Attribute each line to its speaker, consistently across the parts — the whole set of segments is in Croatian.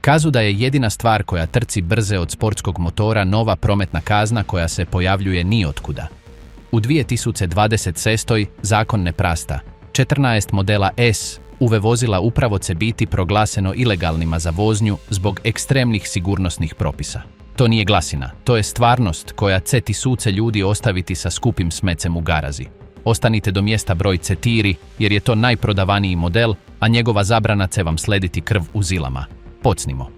Speaker 1: Kažu da je jedina stvar koja trci brže od sportskog motora nova prometna kazna koja se pojavljuje nijotkuda. U 2026. zakon ne prasta. 14 modela S UV vozila upravo će biti proglaseno ilegalnima za vožnju zbog ekstremnih sigurnosnih propisa. To nije glasina, to je stvarnost koja će tisuće ljudi ostaviti sa skupim smecem u garaži. Ostanite do mjesta broj 4 jer je to najprodavaniji model, a njegova zabrana će vam slediti krv u zilama. Počnimo.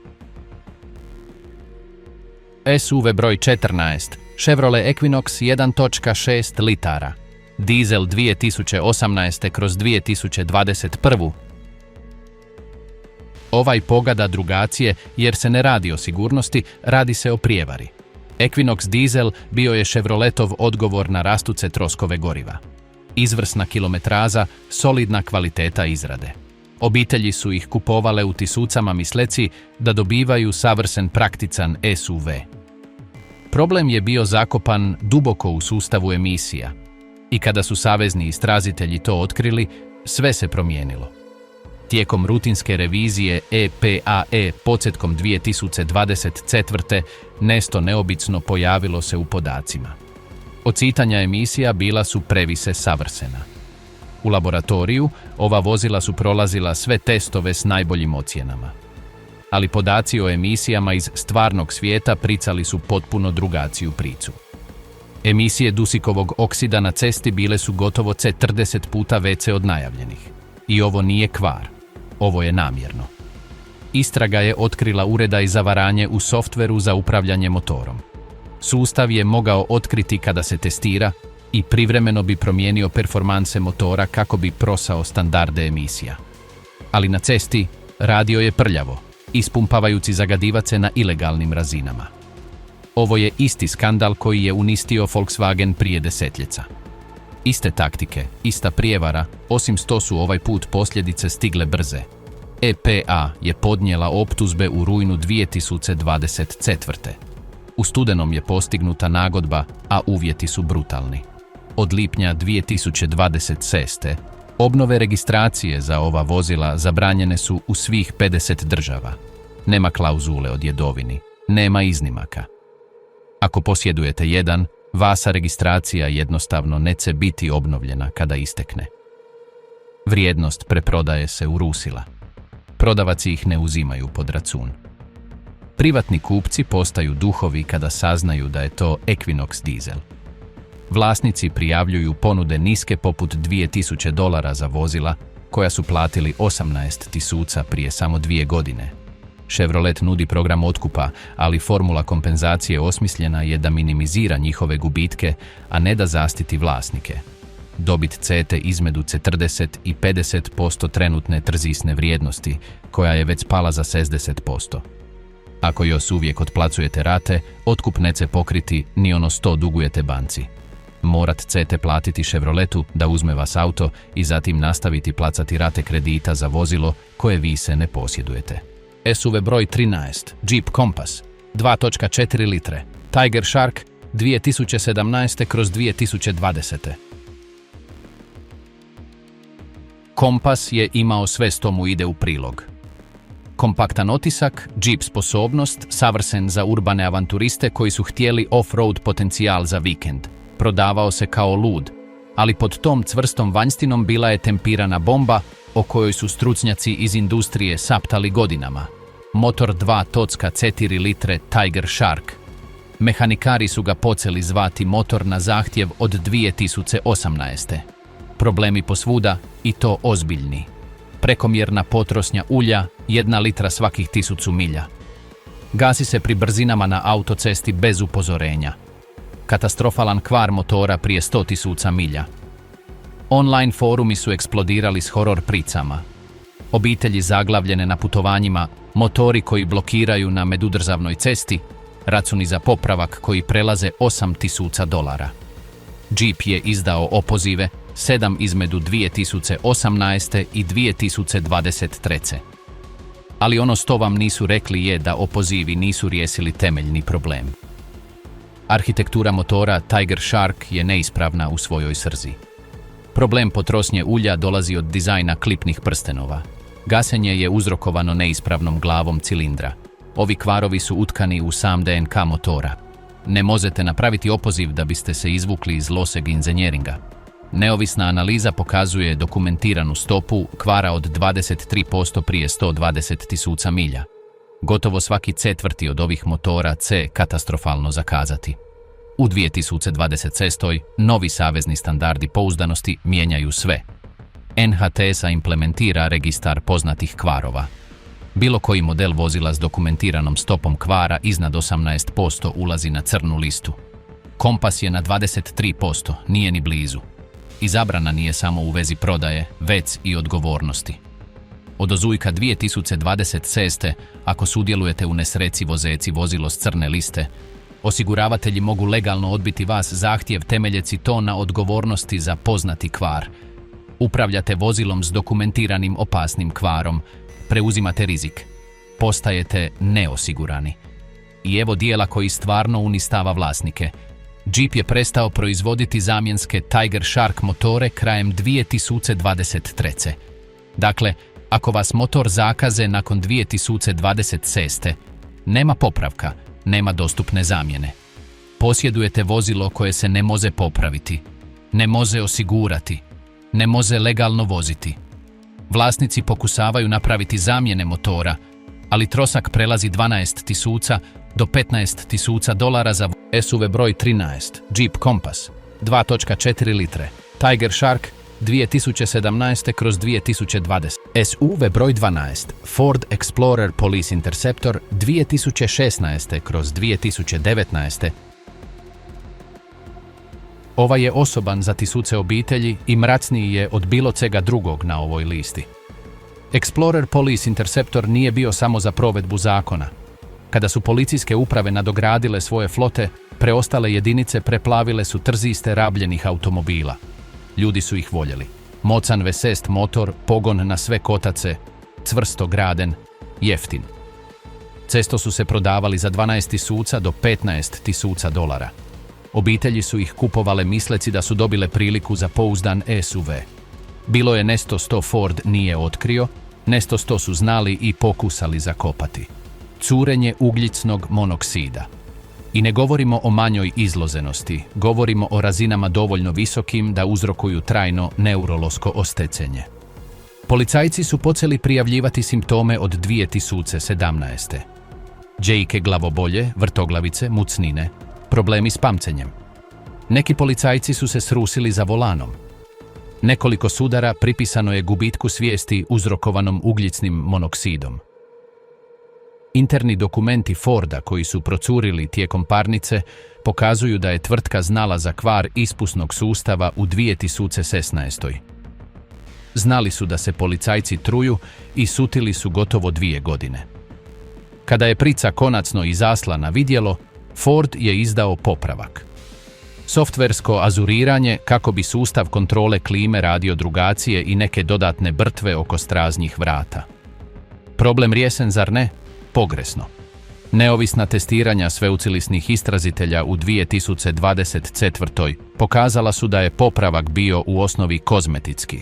Speaker 1: SUV broj 14, Chevrolet Equinox 1.6 litara, dizel 2018/2021. Ovaj pogada drugačije jer se ne radi o sigurnosti, radi se o prijevari. Equinox dizel bio je Chevroletov odgovor na rastuće troškove goriva. Izvrsna kilometraža, solidna kvaliteta izrade. Obitelji su ih kupovale u tisućama misleci da dobivaju savršen praktičan SUV. Problem je bio zakopan duboko u sustavu emisija. I kada su savezni istražitelji to otkrili, sve se promijenilo. Tijekom rutinske revizije EPAE početkom 2024. nešto neobično pojavilo se u podacima. Ocitanja emisija bila su previše savršena. U laboratoriju ova vozila su prolazila sve testove s najboljim ocjenama. Ali podaci o emisijama iz stvarnog svijeta pričali su potpuno drugačiju priču. Emisije dusikovog oksida na cesti bile su gotovo 40 puta veće od najavljenih. I ovo nije kvar. Ovo je namjerno. Istraga je otkrila uredaj za varanje u softveru za upravljanje motorom. Sustav je mogao otkriti kada se testira i privremeno bi promijenio performanse motora kako bi prosao standarde emisija. Ali na cesti radio je prljavo, ispumpavajući zagadivace na ilegalnim razinama. Ovo je isti skandal koji je uništio Volkswagen prije desetljeća. Iste taktike, ista prijevara, osim što su ovaj put posljedice stigle brze. EPA je podnijela optužbe u rujnu 2024. U studenom je postignuta nagodba, a uvjeti su brutalni. Od lipnja 2026. obnove registracije za ova vozila zabranjene su u svih 50 država. Nema klauzule o djedovini, nema iznimaka. Ako posjedujete jedan, vaša registracija jednostavno neće biti obnovljena kada istekne. Vrijednost preprodaje se urusila. Prodavaci ih ne uzimaju pod račun. Privatni kupci postaju duhovi kada saznaju da je to Equinox dizel. Vlasnici prijavljuju ponude niske poput $2000 za vozila koja su platili 18.000 prije samo 2 godine. Chevrolet nudi program otkupa, ali formula kompenzacije osmišljena je da minimizira njihove gubitke, a ne da zaštiti vlasnike. Dobit cete između 40 i 50% trenutne tržišne vrijednosti, koja je već pala za 60%. Ako još uvijek otplacujete rate, otkup neće pokriti ni ono 100 dugujete banci. Morat ćete platiti Chevroletu da uzme vas auto i zatim nastaviti placati rate kredita za vozilo koje vi se ne posjedujete. SUV broj 13, Jeep Compass, 2.4 litre, Tiger Shark, 2017/2020. Compass je imao sve što mu ide u prilog. Kompaktan otisak, Jeep sposobnost, savršen za urbane avanturiste koji su htjeli off-road potencijal za vikend. Prodavao se kao lud, ali pod tom čvrstom vanjštinom bila je tempirana bomba o kojoj su stručnjaci iz industrije saptali godinama. Motor 2.4 litre Tiger Shark. Mehanikari su ga počeli zvati motor na zahtjev od 2018. Problemi posvuda i to ozbiljni. Prekomjerna potrošnja ulja, 1 litra svakih 1000 milja. Gasi se pri brzinama na autocesti bez upozorenja. Katastrofalan kvar motora prije 100.000 milja. Online forumi su eksplodirali s horor pričama. Obitelji zaglavljene na putovanjima, motori koji blokiraju na međudržavnoj cesti, računi za popravak koji prelaze $8.000. Jeep je izdao opozive, 7 između 2018. i 2023. Ali ono što vam nisu rekli je da opozivi nisu riješili temeljni problem. Arhitektura motora Tiger Shark je neispravna u svojoj srži. Problem potrošnje ulja dolazi od dizajna klipnih prstenova. Gasenje je uzrokovano neispravnom glavom cilindra. Ovi kvarovi su utkani u sam DNK motora. Ne možete napraviti opoziv da biste se izvukli iz loseg inženjeringa. Neovisna analiza pokazuje dokumentiranu stopu kvara od 23% prije 120.000 milja. Gotovo svaki četvrti od ovih motora će katastrofalno zakazati. U 2026. novi savezni standardi pouzdanosti mijenjaju sve. NHTSA implementira registar poznatih kvarova. Bilo koji model vozila s dokumentiranom stopom kvara iznad 18% ulazi na crnu listu. Kompas je na 23%, nije ni blizu. I zabrana nije samo u vezi prodaje, već i odgovornosti. Od ožujka 2026. ako sudjelujete u nesreci vozeći vozilo s crne liste, osiguravatelji mogu legalno odbiti vas zahtjev temeljeći to na odgovornosti za poznati kvar. Upravljate vozilom s dokumentiranim opasnim kvarom, preuzimate rizik, postajete neosigurani. I evo dijela koji stvarno uništava vlasnike. Jeep je prestao proizvoditi zamjenske Tiger Shark motore krajem 2023. Dakle, ako vas motor zakaze nakon 2026. nema popravka, nema dostupne zamjene. Posjedujete vozilo koje se ne može popraviti, ne može osigurati, ne može legalno voziti. Vlasnici pokušavaju napraviti zamjene motora, ali trošak prelazi 12.000 do 15.000 dolara za SUV broj 13, Jeep Compass, 2.4 litre, Tiger Shark 2017/2020, SUV broj 12, Ford Explorer Police Interceptor 2016/2019. Ovaj je osoban za tisuće obitelji i mračniji je od bilo čega drugog na ovoj listi. Explorer Police Interceptor nije bio samo za provedbu zakona. Kada su policijske uprave nadogradile svoje flote, preostale jedinice preplavile su tržište rabljenih automobila. Ljudi su ih voljeli. Moćan V6 motor, pogon na sve kotace, čvrsto graden, jeftin. Često su se prodavali za 12.000 do 15.000 dolara. Obitelji su ih kupovale misleći da su dobile priliku za pouzdan SUV. Bilo je nešto što Ford nije otkrio, nešto što su znali i pokusali zakopati. Curenje ugljičnog monoksida. I ne govorimo o manjoj izloženosti, govorimo o razinama dovoljno visokim da uzrokuju trajno neurološko oštećenje. Policajci su počeli prijavljivati simptome od 2017. Džejke glavobolje, vrtoglavice, mucnine, problemi s pamćenjem. Neki policajci su se srusili za volanom. Nekoliko sudara pripisano je gubitku svijesti uzrokovanom ugljičnim monoksidom. Interni dokumenti Forda koji su procurili tijekom parnice pokazuju da je tvrtka znala za kvar ispusnog sustava u 2016. Znali su da se policajci truju i sutili su gotovo 2 godine. Kada je priča konačno izašla na vidjelo, Ford je izdao popravak. Softversko ažuriranje kako bi sustav kontrole klime radio drugačije i neke dodatne brtve oko stražnjih vrata. Problem riješen, zar ne? Pogresno. Neovisna testiranja sveučilišnih istražitelja u 2024. pokazala su da je popravak bio u osnovi kozmetitski.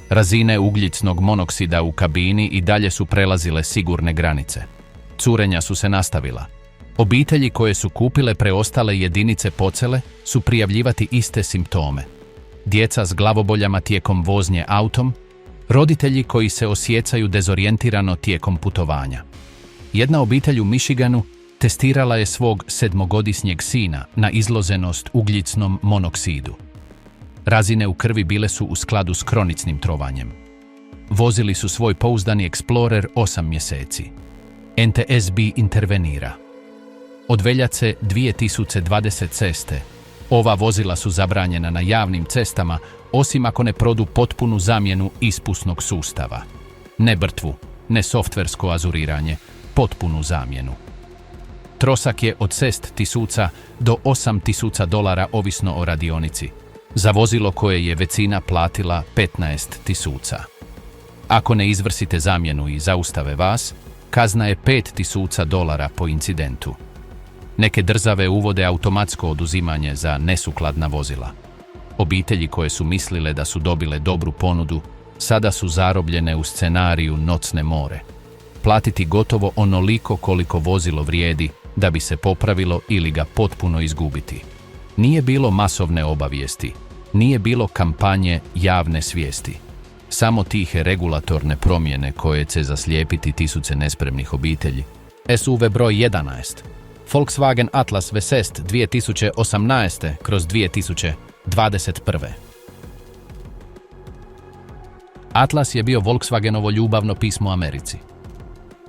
Speaker 1: Razine ugljičnog monoksida u kabini i dalje su prelazile sigurne granice. Curenja su se nastavila. Obitelji koje su kupile preostale jedinice počele su prijavljivati iste simptome. Djeca s glavoboljama tijekom vožnje autom, roditelji koji se osjećaju dezorijentirano tijekom putovanja. Jedna obitelj u Michiganu testirala je svog 7-godišnjeg sina na izloženost ugljičnom monoksidu. Razine u krvi bile su u skladu s kroničnim trovanjem. Vozili su svoj pouzdani Explorer 8 mjeseci. NTSB intervenira. Od veljače 2026. ova vozila su zabranjena na javnim cestama, osim ako ne produ potpunu zamjenu ispusnog sustava. Ne brtvu, ne softversko ažuriranje, potpunu zamjenu. Trošak je od 6.000 do 8.000 dolara ovisno o radionici. Za vozilo koje je većina platila 15.000. Ako ne izvršite zamjenu i zaustave vas, kazna je 5.000 dolara po incidentu. Neke države uvode automatsko oduzimanje za nesukladna vozila. Obitelji koje su mislile da su dobile dobru ponudu Sada su zarobljene u scenariju Nocne more. Platiti gotovo onoliko koliko vozilo vrijedi da bi se popravilo ili ga potpuno izgubiti. Nije bilo masovne obavijesti, nije bilo kampanje javne svijesti. Samo tihe regulatorne promjene koje će zaslijepiti tisuće nespremnih obitelji. SUV broj 11. Volkswagen Atlas V6 2018/2021. Atlas je bio Volkswagenovo ljubavno pismo Americi.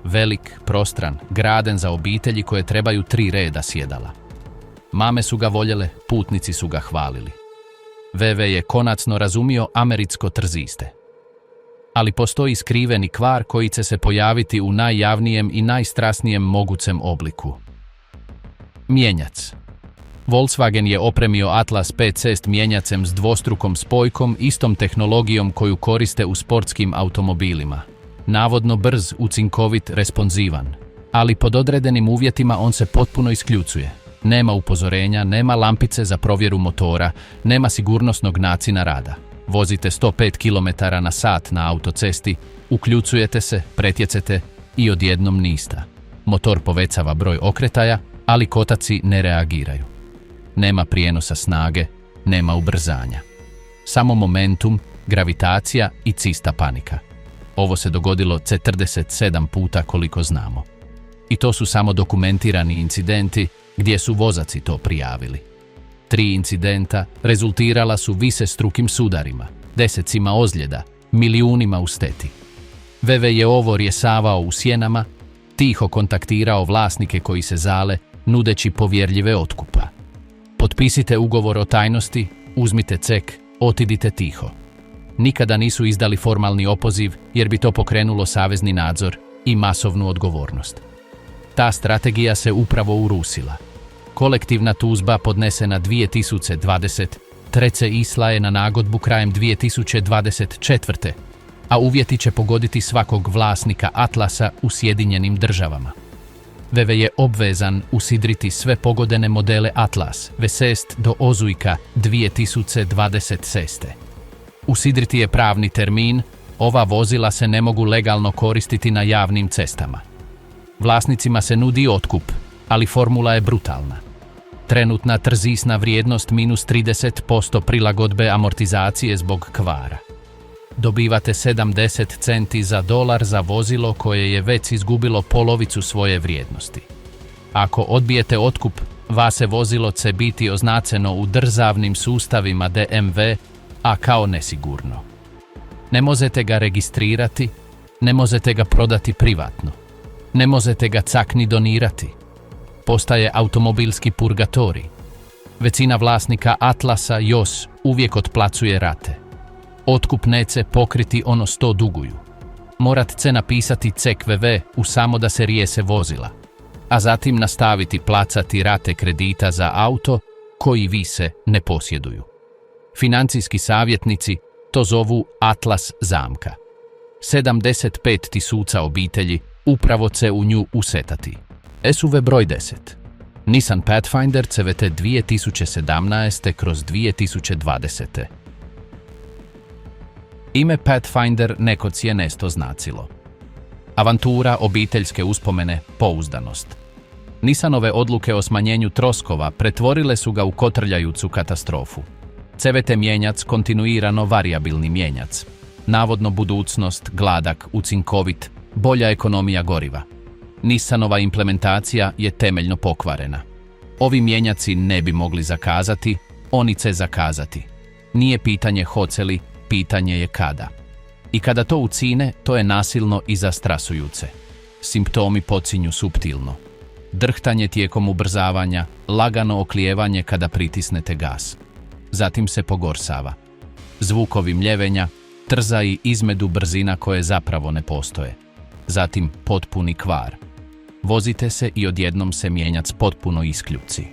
Speaker 1: Velik, prostran, graden za obitelji koje trebaju 3 reda sjedala. Mame su ga voljele, putnici su ga hvalili. VW je konačno razumio američko tržište. Ali postoji skriveni kvar koji će se pojaviti u najjavnijem i najstrasnijem mogućem obliku. Mjenjac. Volkswagen je opremio Atlas 5.6 mjenjacem s dvostrukom spojkom, istom tehnologijom koju koriste u sportskim automobilima. Navodno brz, učinkovit, responzivan. Ali pod određenim uvjetima on se potpuno isključuje. Nema upozorenja, nema lampice za provjeru motora, nema sigurnosnog načina rada. Vozite 105 km/h na autocesti, uključujete se, pretjecete i odjednom nista. Motor povećava broj okretaja, ali kotaci ne reagiraju. Nema prijenosa snage, nema ubrzanja. Samo momentum, gravitacija i čista panika. Ovo se dogodilo 47 puta koliko znamo. I to su samo dokumentirani incidenti gdje su vozaci to prijavili. 3 incidenta rezultirala su višestrukim sudarima, desecima ozljeda, milijunima u šteti. VW je ovo rješavao u sjenama, tiho kontaktirao vlasnike koji se žale, nudeći povjerljive otkupa. Potpisite ugovor o tajnosti, uzmite cek, otidite tiho. Nikada nisu izdali formalni opoziv jer bi to pokrenulo savezni nadzor i masovnu odgovornost. Ta strategija se upravo urusila. Kolektivna tužba podnesena 2023. išla je na nagodbu krajem 2024. a uvjeti će pogoditi svakog vlasnika Atlasa u Sjedinjenim državama. VW je obvezan usidriti sve pogodene modele Atlas V6 do ožujka 2026. Usidriti je pravni termin, ova vozila se ne mogu legalno koristiti na javnim cestama. Vlasnicima se nudi otkup, ali formula je brutalna. Trenutna tržišna vrijednost minus 30% prilagodbe amortizacije zbog kvara. Dobivate 70 centi za dolar za vozilo koje je već izgubilo polovicu svoje vrijednosti. Ako odbijete otkup, vaše vozilo će biti označeno u državnim sustavima DMV, a kao nesigurno. Ne možete ga registrirati, ne možete ga prodati privatno. Ne možete ga čak ni donirati. Postaje automobilski purgatorij. Većina vlasnika Atlasa još uvijek otplaćuje rate. Otkup neće pokriti ono što duguju. Morat će napisati cek VW u samo da se rijese vozila, a zatim nastaviti plaćati rate kredita za auto koji vi se ne posjeduju. Financijski savjetnici to zovu Atlas zamka. 75.000 obitelji upravo će u nju usetati. SUV broj 10. Nissan Pathfinder CVT 2017/2020. Ime Pathfinder nekoć je nešto značilo. Avantura, obiteljske uspomene, pouzdanost. Nissanove odluke o smanjenju troškova pretvorile su ga u kotrljajuću katastrofu. CVT mjenjac kontinuirano varijabilni mjenjac. Navodno budućnost, gladak, učinkovit, bolja ekonomija goriva. Nissanova implementacija je temeljno pokvarena. Ovi mjenjaci ne bi mogli zakazati, oni će zakazati. Nije pitanje hoće li, pitanje je kada. I kada to ucine, to je nasilno i zastrasujuće. Simptomi počinju suptilno. Drhtanje tijekom ubrzavanja, lagano oklijevanje kada pritisnete gas. Zatim se pogorsava. Zvukovi mljevenja, trzaji između brzina koje zapravo ne postoje. Zatim potpuni kvar. Vozite se i odjednom se mjenjac potpuno isključi.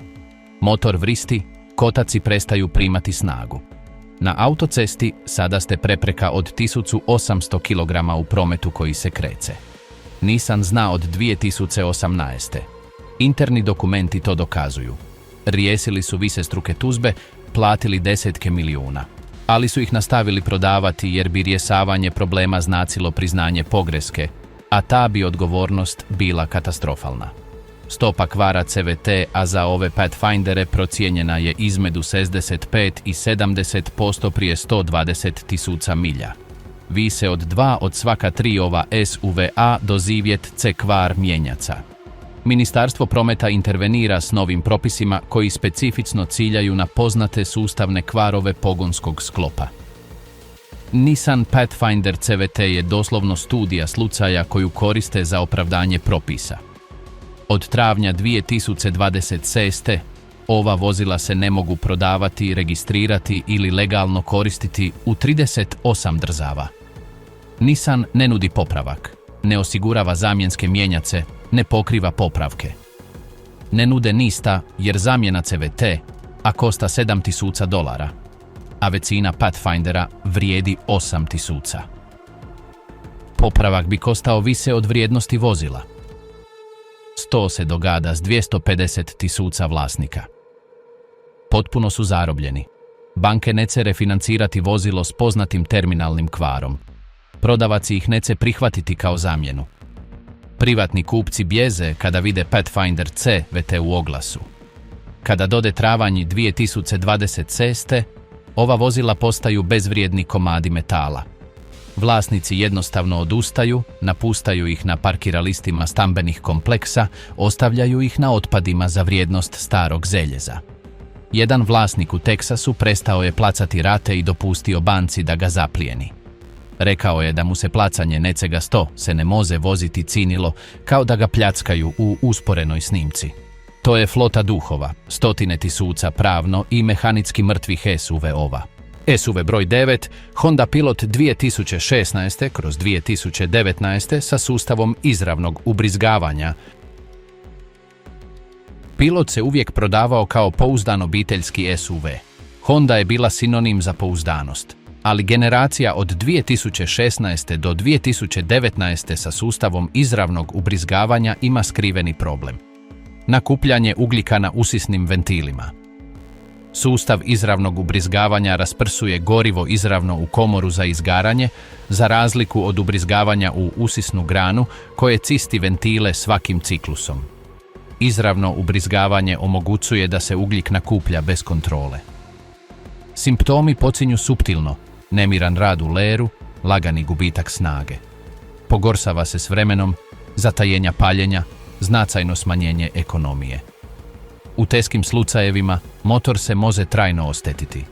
Speaker 1: Motor vristi, kotaci prestaju primati snagu. Na autocesti sada ste prepreka od 1800 kg u prometu koji se kreće. Nissan zna od 2018. Interni dokumenti to dokazuju. Riješili su višestruke tužbe, platili desetke milijuna. ali su ih nastavili prodavati jer bi rješavanje problema značilo priznanje pogreške, a ta bi odgovornost bila katastrofalna. Stopa kvara CVT-a za ove Pathfindere procijenjena je između 65 i 70% prije 120.000 milja. Više od 2 od svaka 3 ova SUV-a doživjet će kvar mjenjaca. Ministarstvo prometa intervenira s novim propisima koji specifično ciljaju na poznate sustavne kvarove pogonskog sklopa. Nissan Pathfinder CVT je doslovno studija slučaja koju koriste za opravdanje propisa. Od travnja 2026. ova vozila se ne mogu prodavati, registrirati ili legalno koristiti u 38 država. Nissan ne nudi popravak, ne osigurava zamjenske mjenjace, ne pokriva popravke. Ne nude ništa jer zamjena CVT, a košta $7.000, a većina Pathfindera vrijedi $8.000. Popravak bi kostao više od vrijednosti vozila. To se događa s 250.000 vlasnika. Potpuno su zarobljeni. Banke neće refinancirati vozilo s poznatim terminalnim kvarom. Prodavaci ih neće prihvatiti kao zamjenu. Privatni kupci bjeze kada vide Pathfinder CVT u oglasu. Kada dode travanj 2026. ova vozila postaju bezvrijedni komadi metala. Vlasnici jednostavno odustaju, napuštaju ih na parkiralistima stambenih kompleksa, ostavljaju ih na otpadima za vrijednost starog željeza. Jedan vlasnik u Teksasu prestao je placati rate i dopustio banci da ga zaplijeni. Rekao je da mu se placanje nečega se ne može voziti cinilo, kao da ga pljackaju u usporenoj snimci. To je flota duhova, 100.000 pravno i mehanički mrtvih SUV-ova. SUV broj 9, Honda Pilot 2016/2019 sa sustavom izravnog ubrizgavanja. Pilot se uvijek prodavao kao pouzdan obiteljski SUV. Honda je bila sinonim za pouzdanost, ali generacija od 2016. do 2019. sa sustavom izravnog ubrizgavanja ima skriveni problem. Nakupljanje ugljika na usisnim ventilima. Sustav izravnog ubrizgavanja rasprsuje gorivo izravno u komoru za izgaranje, za razliku od ubrizgavanja u usisnu granu koje čisti ventile svakim ciklusom. Izravno ubrizgavanje omogućuje da se ugljik nakuplja bez kontrole. Simptomi počinju suptilno, nemiran rad u leru, lagani gubitak snage. Pogoršava se s vremenom, zatajenja paljenja, značajno smanjenje ekonomije. U teškim slučajevima motor se može trajno oštetiti.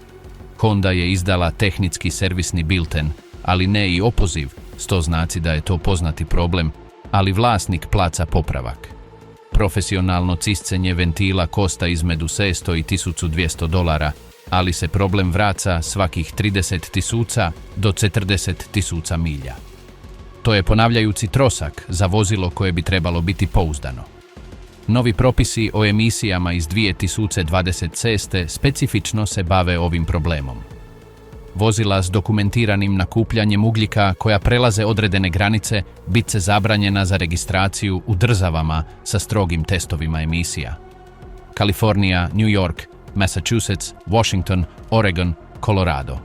Speaker 1: Honda je izdala tehnički servisni bilten, ali ne i opoziv, što znači da je to poznati problem, ali vlasnik plaća popravak. Profesionalno čišćenje ventila košta između $600 i $1.200, ali se problem vraća svakih 30.000 do 40.000 milja. To je ponavljajući trošak za vozilo koje bi trebalo biti pouzdano. Novi propisi o emisijama iz 2026. specifično se bave ovim problemom. Vozila s dokumentiranim nakupljanjem ugljika koja prelaze određene granice bit će zabranjena za registraciju u državama sa strogim testovima emisija. Kalifornija, New York, Massachusetts, Washington, Oregon, Colorado.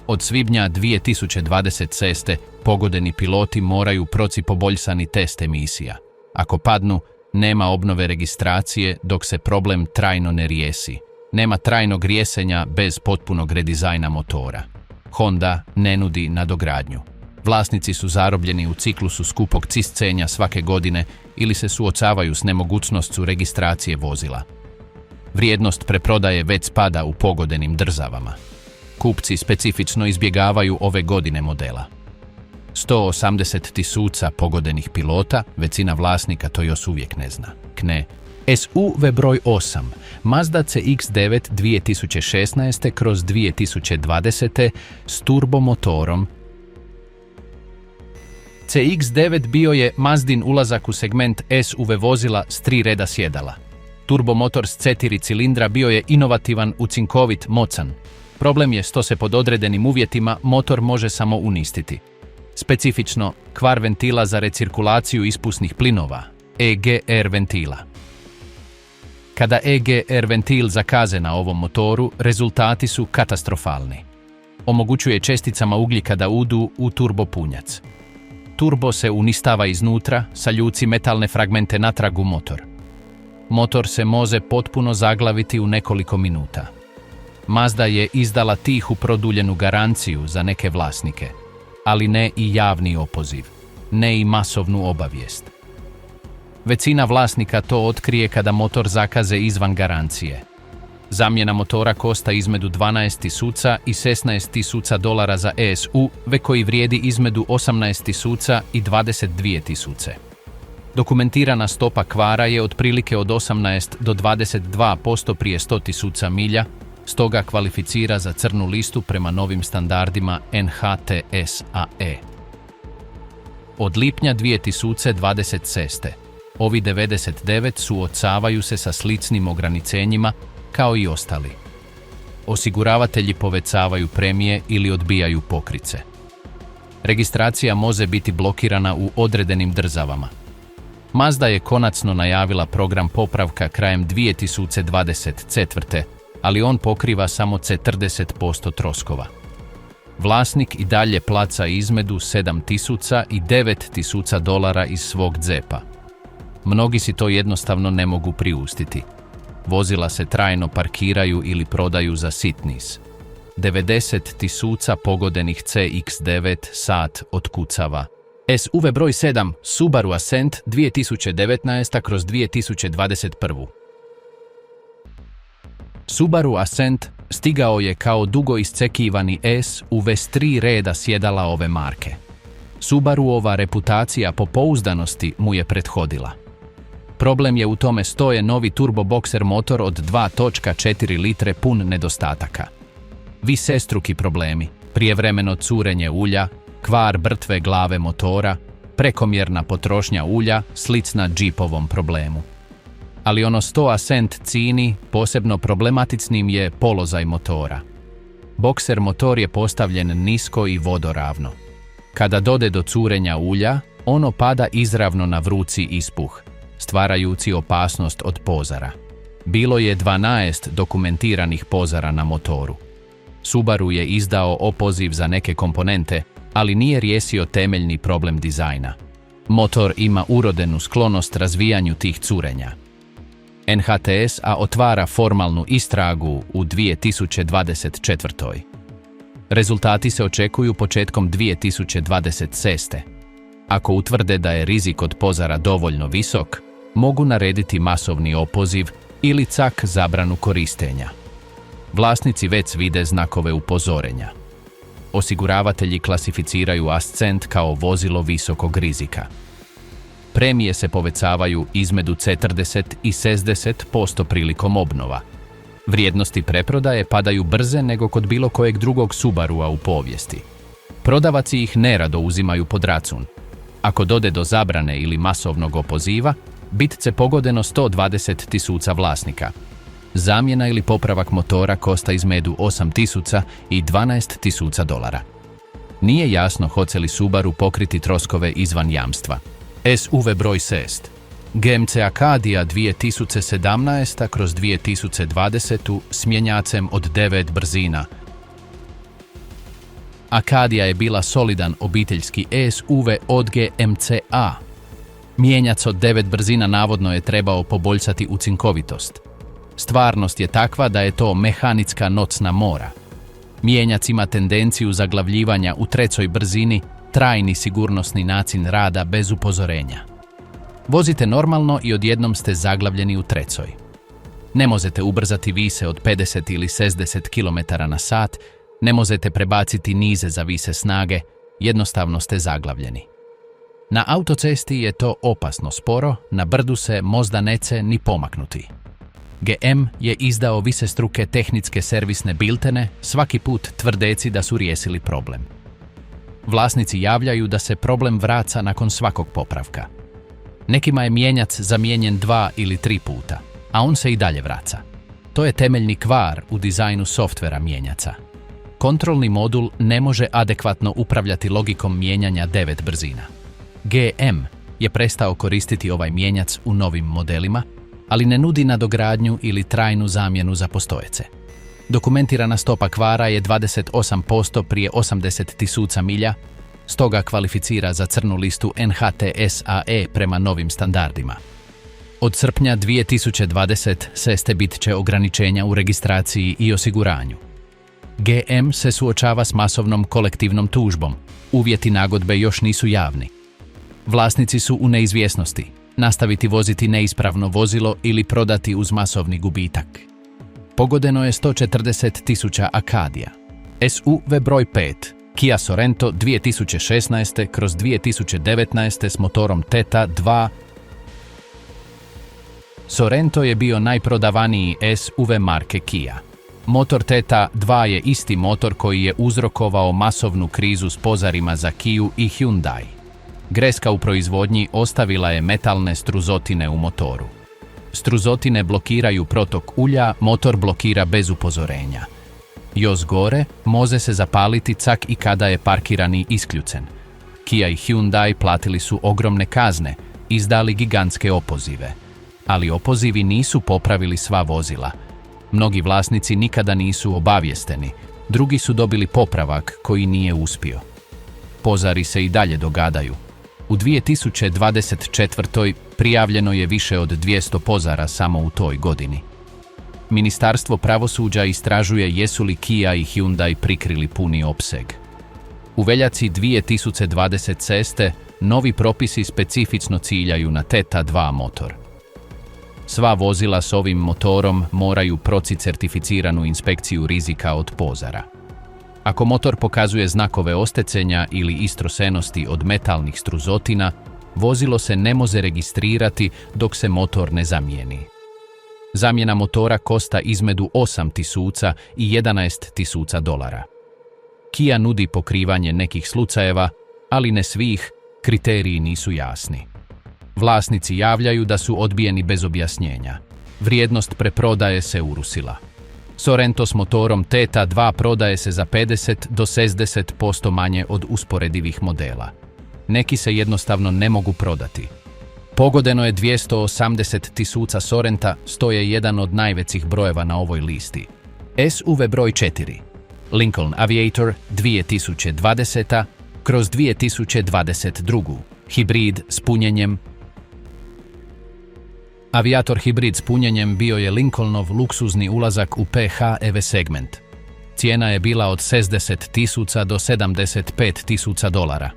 Speaker 1: Od svibnja 2026. pogodeni piloti moraju proći poboljšani test emisija. Ako padnu, nema obnove registracije dok se problem trajno ne riješi. Nema trajnog rješenja bez potpunog redizajna motora. Honda ne nudi nadogradnju. Vlasnici su zarobljeni u ciklusu skupog čišćenja svake godine ili se suočavaju s nemogućnošću registracije vozila. Vrijednost preprodaje već spada u pogodenim državama. Kupci specifično izbjegavaju ove godine modela. 180.000 pogodenih pilota, većina vlasnika to još uvijek ne zna. SUV broj 8, Mazda CX-9 2016/2020 s turbomotorom. CX-9 bio je Mazdin ulazak u segment SUV vozila s 3 reda sjedala. Turbomotor s 4 cilindra bio je inovativan, učinkovit, moćan. Problem je što se pod određenim uvjetima motor može samo uništiti. Specifično, kvar ventila za recirkulaciju ispusnih plinova, EGR ventila. Kada EGR ventil zakaže na ovom motoru, rezultati su katastrofalni. Omogućuje česticama ugljika da udu u turbopunjac. Turbo se unistava iznutra, saljuci metalne fragmente natrag u motor. Motor se može potpuno zaglaviti u nekoliko minuta. Mazda je izdala tihu produljenu garanciju za neke vlasnike, ali ne i javni opoziv, ne i masovnu obavijest. Većina vlasnika to otkrije kada motor zakaze izvan garancije. Zamjena motora košta između $12.000 i $16.000 za SUV koji vrijedi između $18.000 i $22.000. Dokumentirana stopa kvara je otprilike od 18 do 22% prije 100.000 milja, stoga kvalificira za crnu listu prema novim standardima NHTSAE. Od lipnja 2026. ovi 99 suočavaju se sa sličnim ograničenjima kao i ostali. Osiguravatelji povećavaju premije ili odbijaju pokrice. Registracija može biti blokirana u određenim državama. Mazda je konačno najavila program popravka krajem 2024. ali on pokriva samo 40% troškova. Vlasnik i dalje plaća između $7.000 i $9.000 iz svog džepa. Mnogi si to jednostavno ne mogu priuštiti. Vozila se trajno parkiraju ili prodaju za sitniš. 90.000 pogodenih CX-9 sat otkucava. SUV broj 7, Subaru Ascent 2019/2021. Subaru Ascent stigao je kao dugo isčekivani SUV s 3 reda sjedala ove marke. Subaruova reputacija po pouzdanosti mu je prethodila. Problem je u tome što je novi turbo boxer motor od 2.4 litre pun nedostataka. Višestruki problemi, prijevremeno curenje ulja, kvar brtve glave motora, prekomjerna potrošnja ulja, slična džipovom problemu. Ali ono što Ascent cini posebno problematičnim je položaj motora. Boxer motor je postavljen nisko i vodoravno. Kada dode do curenja ulja, ono pada izravno na vrući ispuh, stvarajući opasnost od požara. Bilo je 12 dokumentiranih požara na motoru. Subaru je izdao opoziv za neke komponente, ali nije riješio temeljni problem dizajna. Motor ima urodenu sklonost razvijanju tih curenja. NHTSA otvara formalnu istragu u 2024. Rezultati se očekuju početkom 2026. Ako utvrde da je rizik od požara dovoljno visok, mogu narediti masovni opoziv ili čak zabranu korištenja. Vlasnici već vide znakove upozorenja. Osiguravatelji klasificiraju Ascent kao vozilo visokog rizika. Premije se povećavaju između 40 i 60% prilikom obnova. Vrijednosti preprodaje padaju brže nego kod bilo kojeg drugog Subarua u povijesti. Prodavaci ih nerado uzimaju pod račun. Ako dode do zabrane ili masovnog opoziva, bit će pogodeno 120.000 vlasnika. Zamjena ili popravak motora košta između $8.000 i $12.000. Nije jasno hoće li Subaru pokriti troškove izvan jamstva. SUV broj 6. GMC Acadia 2017/2020 s mjenjacem od 9 brzina. Acadia je bila solidan obiteljski SUV od GMC-a. Mijenjac od 9 brzina navodno je trebao poboljšati učinkovitost. Stvarnost je takva da je to mehanicka noćna mora. Mijenjac ima tendenciju zaglavljivanja u trećoj brzini, trajni sigurnosni način rada bez upozorenja. Vozite normalno i odjednom ste zaglavljeni u trećoj. Ne možete ubrzati više od 50 ili 60 km/h, ne možete prebaciti nize za više snage, jednostavno ste zaglavljeni. Na autocesti je to opasno sporo, na brdu se možda neće ni pomaknuti. GM je izdao višestruke tehničke servisne biltene, svaki put tvrdeći da su riješili problem. Vlasnici javljaju da se problem vraća nakon svakog popravka. Nekima je mijenjac zamijenjen 2 ili 3 puta, a on se i dalje vraća. To je temeljni kvar u dizajnu softvera mijenjaca. Kontrolni modul ne može adekvatno upravljati logikom mijenjanja 9 brzina. GM je prestao koristiti ovaj mijenjac u novim modelima, ali ne nudi nadogradnju ili trajnu zamjenu za postojeće. Dokumentirana stopa kvara je 28% prije 80.000 milja, stoga kvalificira za crnu listu NHTSAE prema novim standardima. Od srpnja 2026. bit će ograničenja u registraciji i osiguranju. GM se suočava s masovnom kolektivnom tužbom. Uvjeti nagodbe još nisu javni. Vlasnici su u neizvjesnosti. Nastaviti voziti neispravno vozilo ili prodati uz masovni gubitak. Pogodeno je 140.000 Acadija. SUV broj 5. Kia Sorento 2016/2019 s motorom Theta 2. Sorento je bio najprodavaniji SUV marke Kia. Motor Theta 2 je isti motor koji je uzrokovao masovnu krizu s pozarima za Kiu i Hyundai. Greška u proizvodnji ostavila je metalne struzotine u motoru. Struzotine blokiraju protok ulja, motor blokira bez upozorenja. Još gore, može se zapaliti čak i kada je parkirani isključen. Kia i Hyundai platili su ogromne kazne, izdali gigantske opozive. Ali opozivi nisu popravili sva vozila. Mnogi vlasnici nikada nisu obavijesteni, drugi su dobili popravak koji nije uspio. Požari se i dalje događaju. U 2024. prijavljeno je više od 200 požara samo u toj godini. Ministarstvo pravosuđa istražuje jesu li Kia i Hyundai prikrili puni opseg. U veljaci 2026. novi propisi specifično ciljaju na Theta 2 motor. Sva vozila s ovim motorom moraju proći certificiranu inspekciju rizika od požara. Ako motor pokazuje znakove oštećenja ili istrošenosti od metalnih struzotina, vozilo se ne može registrirati dok se motor ne zamijeni. Zamjena motora košta između 8.000 i 11.000 dolara. Kia nudi pokrivanje nekih slučajeva, ali ne svih, kriteriji nisu jasni. Vlasnici javljaju da su odbijeni bez objašnjenja. Vrijednost preprodaje se urusila. Sorento s motorom Theta 2 prodaje se za 50 do 60% manje od usporedivih modela. Neki se jednostavno ne mogu prodati. Pogodeno je 280.000 Sorenta, što je jedan od najvećih brojeva na ovoj listi. SUV broj 4. Lincoln Aviator 2020/2022. Hibrid s punjenjem. Aviator hibrid s punjenjem bio je Lincolnov luksuzni ulazak u PHEV segment. Cijena je bila od 60.000 do 75.000 dolara.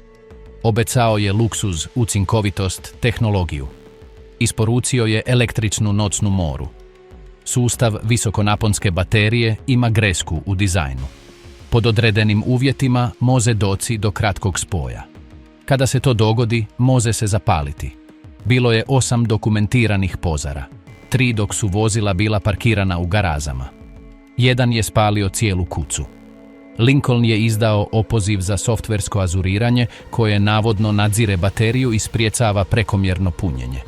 Speaker 1: Obećao je luksuz, učinkovitost, tehnologiju. Isporučio je električnu noćnu moru. Sustav visokonaponske baterije ima grešku u dizajnu. Pod određenim uvjetima može doći do kratkog spoja. Kada se to dogodi, može se zapaliti. Bilo je 8 dokumentiranih požara, 3 dok su vozila bila parkirana u garazama. Jedan je spalio cijelu kuću. Lincoln je izdao opoziv za softversko ažuriranje koje navodno nadzire bateriju i spriječava prekomjerno punjenje.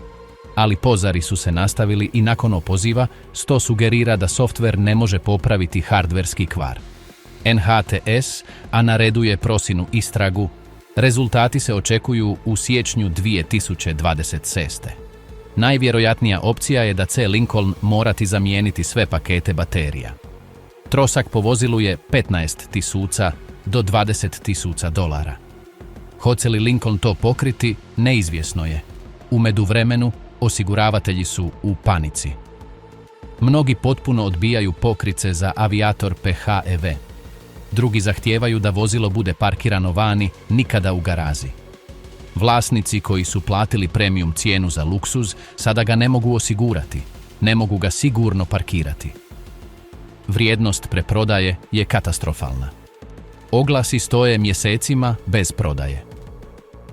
Speaker 1: Ali požari su se nastavili i nakon opoziva, što sugerira da softver ne može popraviti hardverski kvar. NHTS nareduje prosinu istragu. Rezultati se očekuju u siječnju 2026. Najvjerojatnija opcija je da će Lincoln morati zamijeniti sve pakete baterija. Trošak po vozilu je 15.000 do 20.000 dolara. Hoće li Lincoln to pokriti, neizvjesno je. U međuvremenu, osiguravatelji su u panici. Mnogi potpuno odbijaju pokrice za Aviator PHEV. Drugi zahtijevaju da vozilo bude parkirano vani, nikada u garazi. Vlasnici koji su platili premium cijenu za luksuz sada ga ne mogu osigurati, ne mogu ga sigurno parkirati. Vrijednost preprodaje je katastrofalna. Oglasi stoje mjesecima bez prodaje.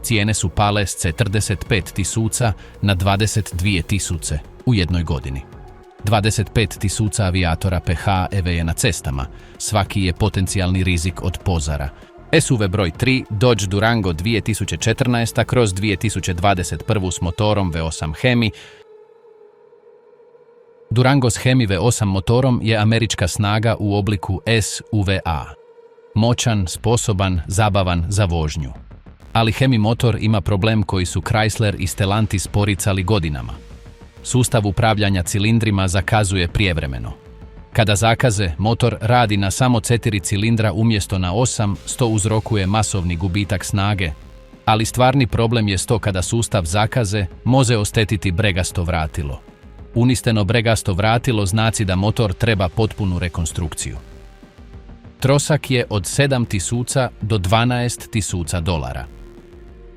Speaker 1: Cijene su pale s 45.000 na 22.000 u jednoj godini. 25.000 avijatora PHEV je na cestama, svaki je potencijalni rizik od požara. SUV broj 3 Dodge Durango 2014/2021 s motorom V8 Hemi. Durango s Hemi V8 motorom je američka snaga u obliku SUV-A. Moćan, sposoban, zabavan za vožnju. Ali Hemi motor ima problem koji su Chrysler i Stellantis poricali godinama. Sustav upravljanja cilindrima zakazuje prijevremeno. Kada zakaze, motor radi na samo 4 cilindra umjesto na 8, to uzrokuje masovni gubitak snage, ali stvarni problem je to kada sustav zakaze može oštetiti bregasto vratilo. Uništeno bregasto vratilo znači da motor treba potpunu rekonstrukciju. Trošak je od $7.000 do $12.000.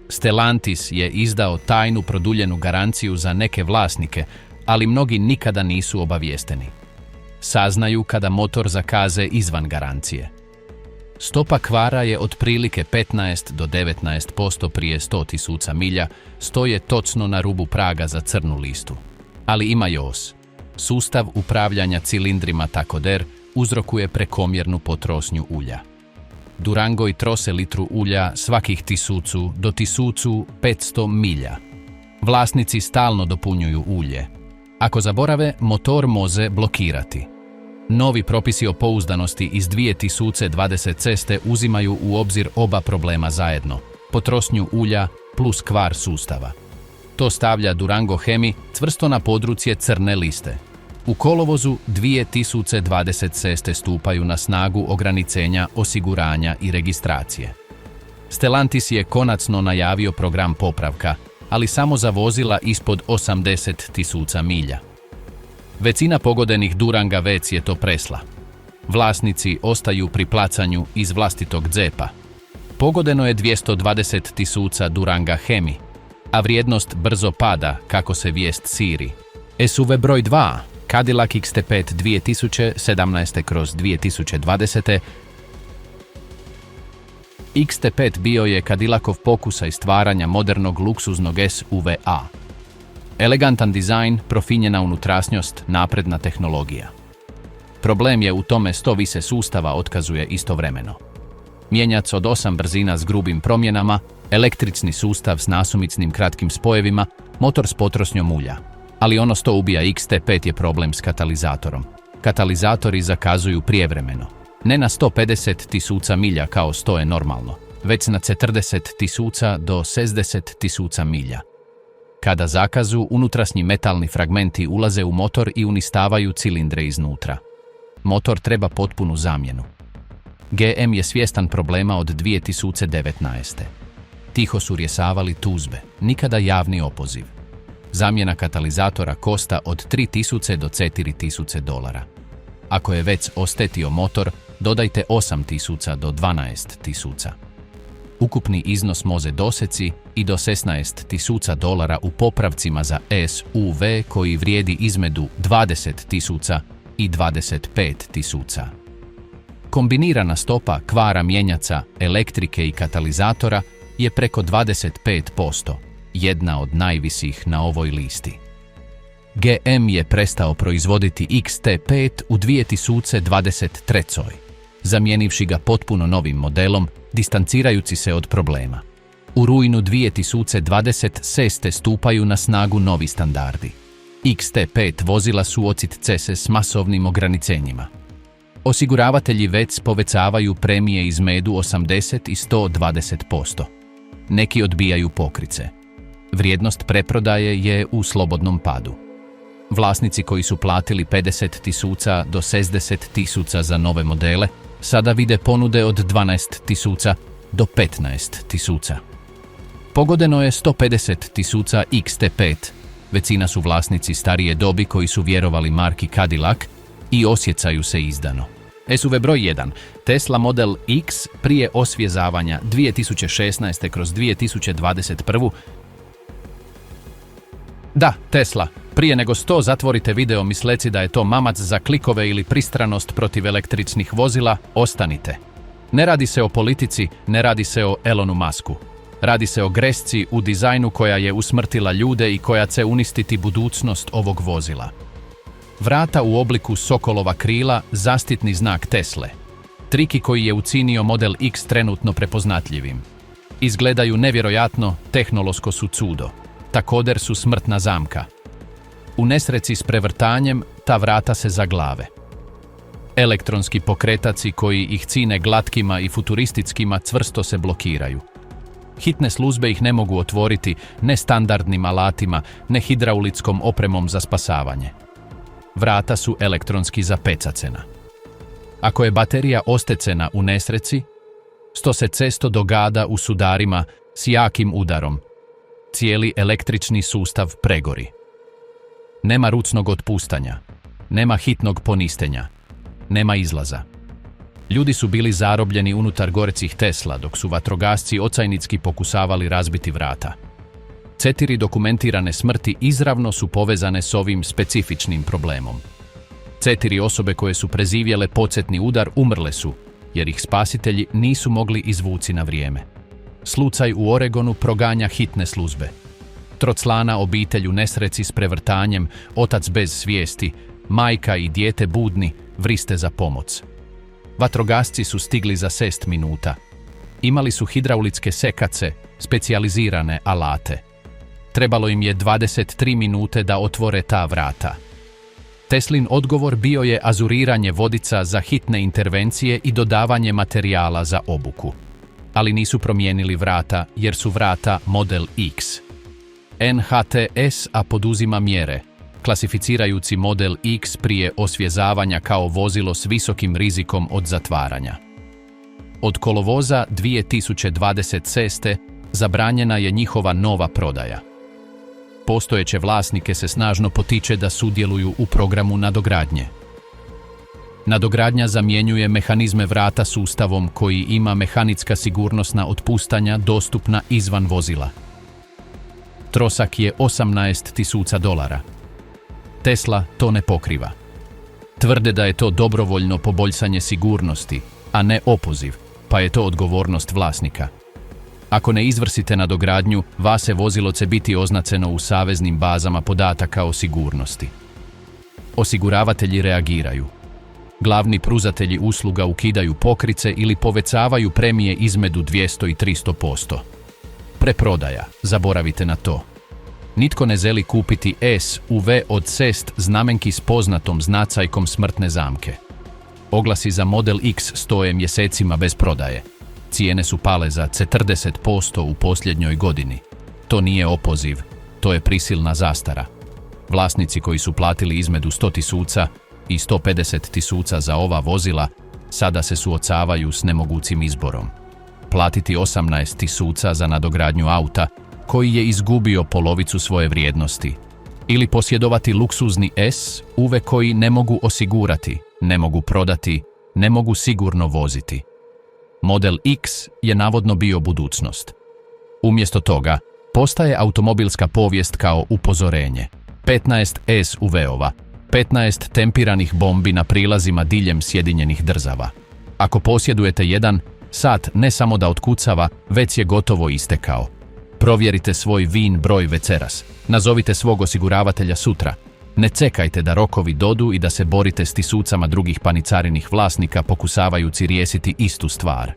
Speaker 1: Stellantis je izdao tajnu produljenu garanciju za neke vlasnike, ali mnogi nikada nisu obavijesteni. Saznaju kada motor zakaze izvan garancije. Stopa kvara je otprilike 15 do 19% prije 100.000 milja, stoje točno na rubu praga za crnu listu. Ali ima još. Sustav upravljanja cilindrima također uzrokuje prekomjernu potrošnju ulja. Durango i trose litru ulja svakih 1000 do 1500 milja. Vlasnici stalno dopunjuju ulje. Ako zaborave, motor može blokirati. Novi propisi o pouzdanosti iz 2026 uzimaju u obzir oba problema zajedno, potrošnju ulja plus kvar sustava. To stavlja Durango Hemi čvrsto na područje crne liste. U kolovozu 2026 stupaju na snagu ograničenja osiguranja i registracije. Stellantis je konačno najavio program popravka, ali samo za vozila ispod 80.000 milja. Većina pogodenih Duranga već je to presla. Vlasnici ostaju pri plaćanju iz vlastitog džepa. Pogodeno je 220.000 Duranga Hemi, a vrijednost brzo pada kako se vijest širi. SUV broj 2, Cadillac XT5 2017/2020. XT5 bio je Cadillacov pokušaj stvaranja modernog luksuznog SUV-a. Elegantan dizajn, profinjena unutrašnjost, napredna tehnologija. Problem je u tome što više sustava otkazuje istovremeno. Mjenjac od 8 brzina s grubim promjenama, električni sustav s nasumičnim kratkim spojevima, motor s potrošnjom ulja. Ali ono što ubija XT5 je problem s katalizatorom. Katalizatori zakazuju prijevremeno. Ne na 150.000 milja kao što je normalno, već na 40.000 do 60.000 milja. Kada zakazu, unutrašnji metalni fragmenti ulaze u motor i uništavaju cilindre iznutra. Motor treba potpunu zamjenu. GM je svjestan problema od 2019. Tiho su rješavali tužbe, nikada javni opoziv. Zamjena katalizatora košta od $3.000 do $4.000. Ako je već oštetio motor, dodajte $8.000 do $12.000. Ukupni iznos može doseći i do $16.000 u popravcima za SUV koji vrijedi između $20.000 i $25.000. Kombinirana stopa kvara mjenjaca, elektrike i katalizatora je preko 25%, jedna od najviših na ovoj listi. GM je prestao proizvoditi XT5 u 2023. Zamijenivši ga potpuno novim modelom, distancirajući se od problema. U rujnu 2026. stupaju na snagu novi standardi. XT5 vozila suočit se s masovnim ograničenjima. Osiguravatelji već povećavaju premije između 80 i 120%. Neki odbijaju pokrice. Vrijednost preprodaje je u slobodnom padu. Vlasnici koji su platili 50.000 do 60.000 za nove modele sada vide ponude od 12.000 do 15.000. Pogodeno je 150.000 XT5. Većina su vlasnici starije dobi koji su vjerovali marki Cadillac i osjećaju se izdano. SUV broj 1, Tesla Model X prije osvježavanja 2016/2021. Da, Tesla. Prije nego što zatvorite video misleći da je to mamac za klikove ili pristranost protiv električnih vozila, ostanite. Ne radi se o politici, ne radi se o Elonu Musku. Radi se o grešci u dizajnu koja je usmrtila ljude i koja će uništiti budućnost ovog vozila. Vrata u obliku sokolova krila, zaštitni znak Tesle. Triki koji je učinio Model X trenutno prepoznatljivim. Izgledaju nevjerojatno, tehnološko su čudo. Također su smrtna zamka. U nesreći s prevrtanjem, ta vrata se zaglave. Elektronski pokretaci koji ih čine glatkima i futuristickima čvrsto se blokiraju. Hitne službe ih ne mogu otvoriti ne standardnim alatima, ne hidraulickom opremom za spasavanje. vrata su elektronski zapecacena. Ako je baterija ostecena u nesreci, sto se cesto dogada u sudarima s jakim udarom. Cijeli električni sustav pregori. Nema ručnog otpuštanja, nema hitnog poništenja, nema izlaza. Ljudi su bili zarobljeni unutar gorecih Tesla, dok su vatrogasci ocajnicki pokusavali razbiti vrata. 4 dokumentirane smrti izravno su povezane s ovim specifičnim problemom. 4 osobe koje su prezivjele podsjetni udar umrle su, jer ih spasitelji nisu mogli izvući na vrijeme. Slučaj u Oregonu proganja hitne službe. Troclana obitelj u nesreci s prevrtanjem, otac bez svijesti, majka i dijete budni vriste za pomoć. Vatrogasci su stigli za 6 minuta. Imali su hidraulitske sekace, specijalizirane alate. Trebalo im je 23 minute da otvore ta vrata. Teslin odgovor bio je ažuriranje vodica za hitne intervencije i dodavanje materijala za obuku. Ali nisu promijenili vrata jer su vrata Model X. NHTSA poduzima mjere, klasificirajući Model X prije osvjezavanja kao vozilo s visokim rizikom od zatvaranja. Od kolovoza 2026. zabranjena je njihova nova prodaja. Postojeće vlasnike se snažno potiče da sudjeluju u programu nadogradnje. Nadogradnja zamjenjuje mehanizme vrata sustavom koji ima mehanitska sigurnosna otpuštanja dostupna izvan vozila. Trošak je $18.000. Tesla to ne pokriva. Tvrde da je to dobrovoljno poboljšanje sigurnosti, a ne opoziv, pa je to odgovornost vlasnika. Ako ne izvršite nadogradnju, vaše vozilo će biti označeno u saveznim bazama podataka o sigurnosti. Osiguravatelji reagiraju. Glavni pružatelji usluga ukidaju pokrice ili povećavaju premije između 200 i 300%. Preprodaja, zaboravite na to. Nitko ne želi kupiti SUV od 6 znamenki s poznatom značajkom smrtne zamke. Oglasi za Model X stoje mjesecima bez prodaje. Cijene su pale za 40% u posljednjoj godini. To nije opoziv, to je prisilna zastara. Vlasnici koji su platili između 100.000 i 150.000 za ova vozila sada se suočavaju s nemogućim izborom. Platiti 18.000 za nadogradnju auta koji je izgubio polovicu svoje vrijednosti. Ili posjedovati luksuzni SUV koji ne mogu osigurati, ne mogu prodati, ne mogu sigurno voziti. Model X je navodno bio budućnost. Umjesto toga, postaje automobilska povijest kao upozorenje. 15 SUV-ova, 15 tempiranih bombi na prilazima diljem Sjedinjenih država. Ako posjedujete jedan, sat ne samo da otkucava, već je gotovo istekao. Provjerite svoj VIN broj večeras. Nazovite svog osiguravatelja sutra. Ne čekajte da rokovi dodu i da se borite s tisućama drugih panicarinih vlasnika pokušavajući riješiti istu stvar.